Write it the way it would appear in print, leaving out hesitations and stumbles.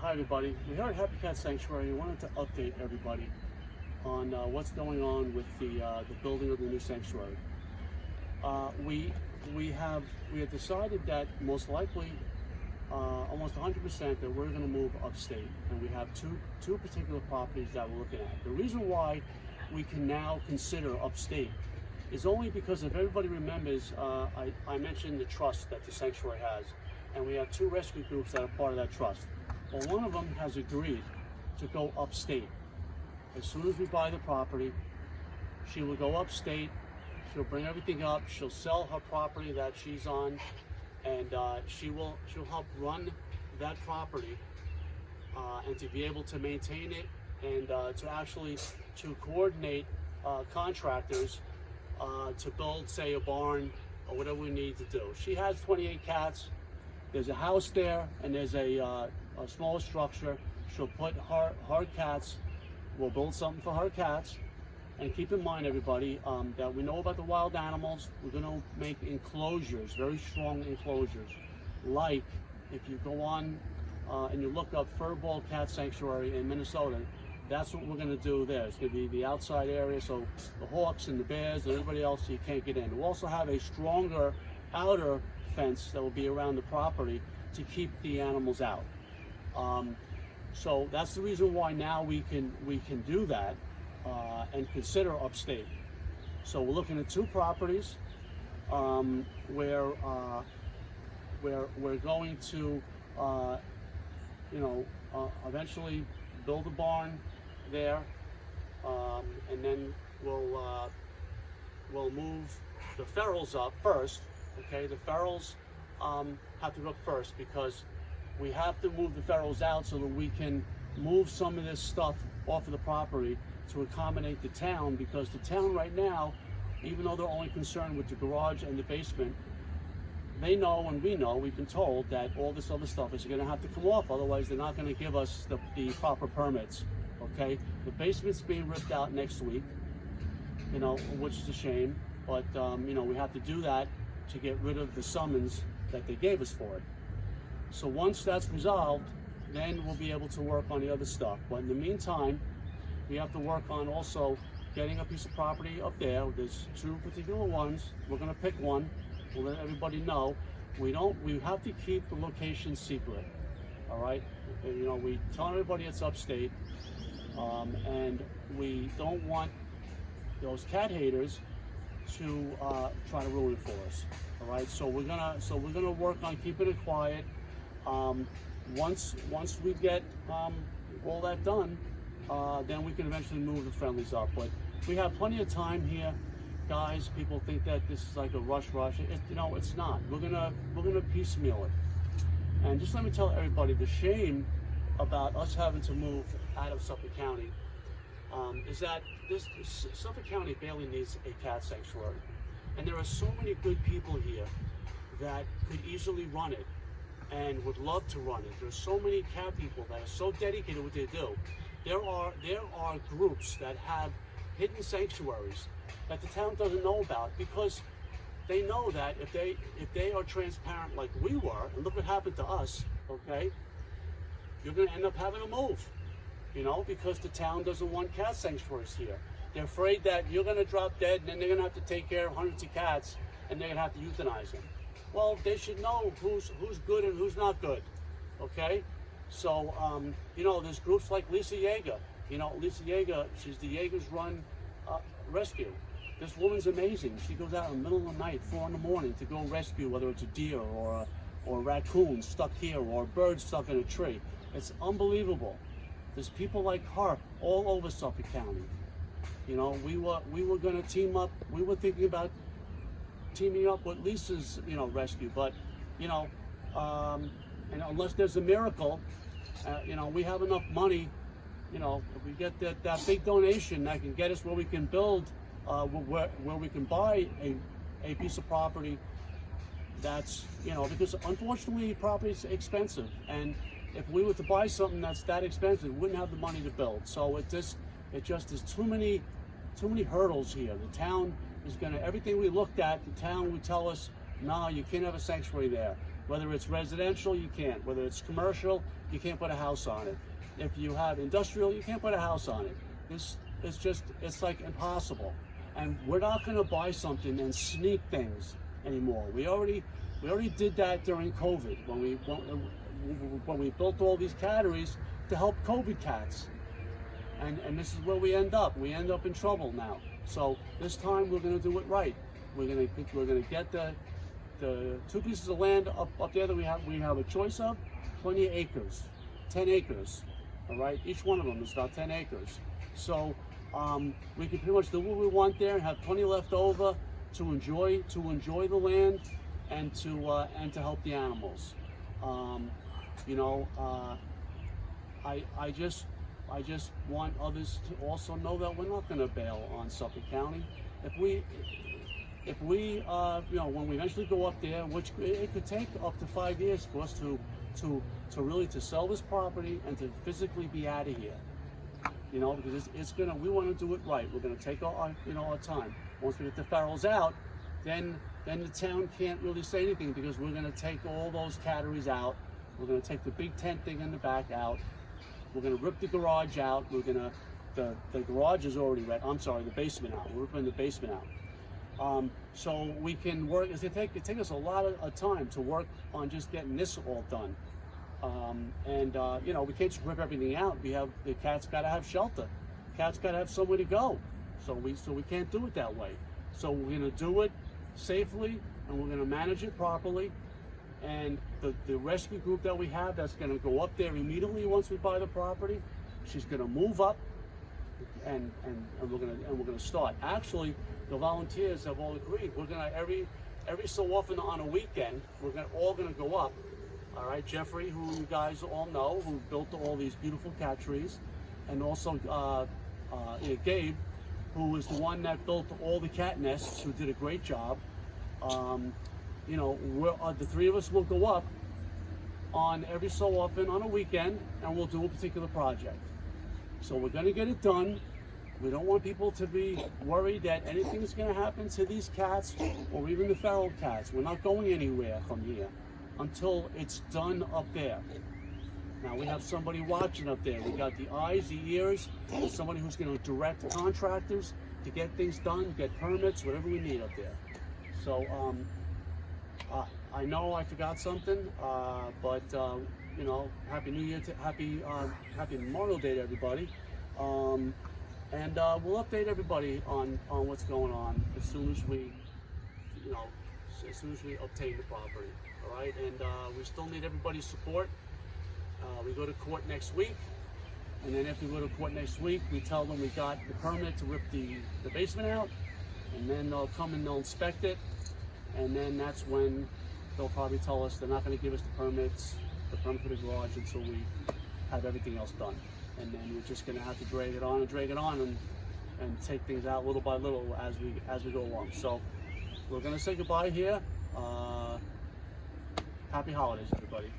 Hi everybody, we're here at Happy Cat Sanctuary. We wanted to update everybody on what's going on with the building of the new sanctuary. We have decided that most likely, almost 100%, that we're going to move upstate, and we have two particular properties that we're looking at. The reason why we can now consider upstate is only because, if everybody remembers, I mentioned the trust that the sanctuary has, and we have two rescue groups that are part of that trust. Well, one of them has agreed to go upstate. As soon as we buy the property, she will go upstate, she'll bring everything up, she'll sell her property that she's on, and she'll help run that property, and to be able to maintain it, and to coordinate contractors to build, say, a barn or whatever we need to do. She has 28 cats. There's a house there, and there's a smaller structure. She'll put her cats, we'll build something for her cats. And keep in mind, everybody, that we know about the wild animals. We're going to make enclosures, very strong enclosures. Like, if you go on and you look up Furball Cat Sanctuary in Minnesota, that's what we're going to do there. It's going to be the outside area, so the hawks and the bears and everybody else, you can't get in. We'll also have a stronger outer fence that will be around the property to keep the animals out. So that's the reason why now we can do that and consider upstate. So we're looking at two properties where we're going to eventually build a barn there, and then we'll move the ferals up first. Okay, the ferals have to go up first, because we have to move the ferals out so that we can move some of this stuff off of the property to accommodate the town, because the town right now, even though they're only concerned with the garage and the basement, they know, and we know, we've been told that all this other stuff is going to have to come off, otherwise they're not going to give us the proper permits. Okay, the basement's being ripped out next week, which is a shame, but we have to do that to get rid of the summons that they gave us for it. So once that's resolved, then we'll be able to work on the other stuff. But in the meantime, we have to work on also getting a piece of property up there. There's two particular ones. We're going to pick one. We'll let everybody know. We have to keep the location secret. All right. We tell everybody it's upstate, and we don't want those cat haters to try to ruin it for us. All right. So we're gonna work on keeping it quiet. Once we get all that done, then we can eventually move the friendlies up. But we have plenty of time here, guys. People think that this is like a rush. It's not. We're gonna piecemeal it. And just let me tell everybody, the shame about us having to move out of Suffolk County is that Suffolk County barely needs a cat sanctuary, and there are so many good people here that could easily run it and would love to run it. There's so many cat people that are so dedicated to what they do. There are groups that have hidden sanctuaries that the town doesn't know about, because they know that if they are transparent like we were, and look what happened to us, okay, you're going to end up having to move, because the town doesn't want cat sanctuaries here. They're afraid that you're going to drop dead, and then they're going to have to take care of hundreds of cats, and they're going to have to euthanize them. Well, they should know who's good and who's not good, okay? So, there's groups like Lisa Yeager. Lisa Yeager, she's the Yeager's Run Rescue. This woman's amazing. She goes out in the middle of the night, 4 in the morning, to go rescue, whether it's a deer or a raccoon stuck here or a bird stuck in a tree. It's unbelievable. There's people like her all over Suffolk County. We were going to team up. We were thinking about teaming up with Lisa's, rescue, but, and unless there's a miracle, we have enough money, if we get that big donation that can get us where we can build, where we can buy a piece of property that's, because unfortunately property is expensive, and if we were to buy something that's that expensive, we wouldn't have the money to build. So it just is too many hurdles here. The town is everything we looked at, the town would tell us, no, you can't have a sanctuary there. Whether it's residential, you can't. Whether it's commercial, you can't put a house on it. If you have industrial, you can't put a house on it. It's like impossible. And we're not going to buy something and sneak things anymore. We already did that during COVID when we built all these catteries to help COVID cats. And this is where we end up. We end up in trouble now. So this time we're going to do it right. We're going to get the 2 pieces of land up there that we have a choice of. Plenty of acres, 10 acres. All right, each one of them is about 10 acres. So we can pretty much do what we want there and have plenty left over to enjoy the land and to help the animals. You know, I just want others to also know that we're not going to bail on Suffolk County. If we you know, when we eventually go up there, which it could take up to 5 years for us to really sell this property and to physically be out of here. You know, because we want to do it right. We're going to take our time. Once we get the ferals out, then the town can't really say anything, because we're going to take all those catteries out. We're going to take the big tent thing in the back out. We're going to rip the garage out. We're going to, the garage is already ready. I'm sorry, the basement out. We're ripping the basement out. So we can work. It take us a lot of time to work on just getting this all done. You know, we can't just rip everything out. The cats got to have shelter. Cats got to have somewhere to go. So we can't do it that way. So we're going to do it safely, and we're going to manage it properly. And the rescue group that we have, that's going to go up there immediately once we buy the property, she's going to move up, and we're going to start. Actually, the volunteers have all agreed. We're going to every so often on a weekend, we're all going to go up. All right, Jeffrey, who you guys all know, who built all these beautiful cat trees, and also Gabe, who is the one that built all the cat nests, who did a great job. You know, the 3 of us will go up on every so often on a weekend, and we'll do a particular project. So we're going to get it done. We don't want people to be worried that anything's going to happen to these cats or even the feral cats. We're not going anywhere from here until it's done up there. Now we have somebody watching up there. We got the eyes, the ears, and somebody who's going to direct contractors to get things done, get permits, whatever we need up there. So I know I forgot something, but you know, Happy New Year, Happy Memorial Day to everybody. And we'll update everybody on what's going on as soon as we obtain the property. All right, and we still need everybody's support. We go to court next week, and then after we go to court next week, we tell them we got the permit to rip the basement out, and then they'll come and they'll inspect it, and then that's when they'll probably tell us they're not going to give us the permit for the garage until we have everything else done. And then we're just going to have to drag it on and take things out little by little as we go along. So we're going to say goodbye here. Happy holidays, everybody.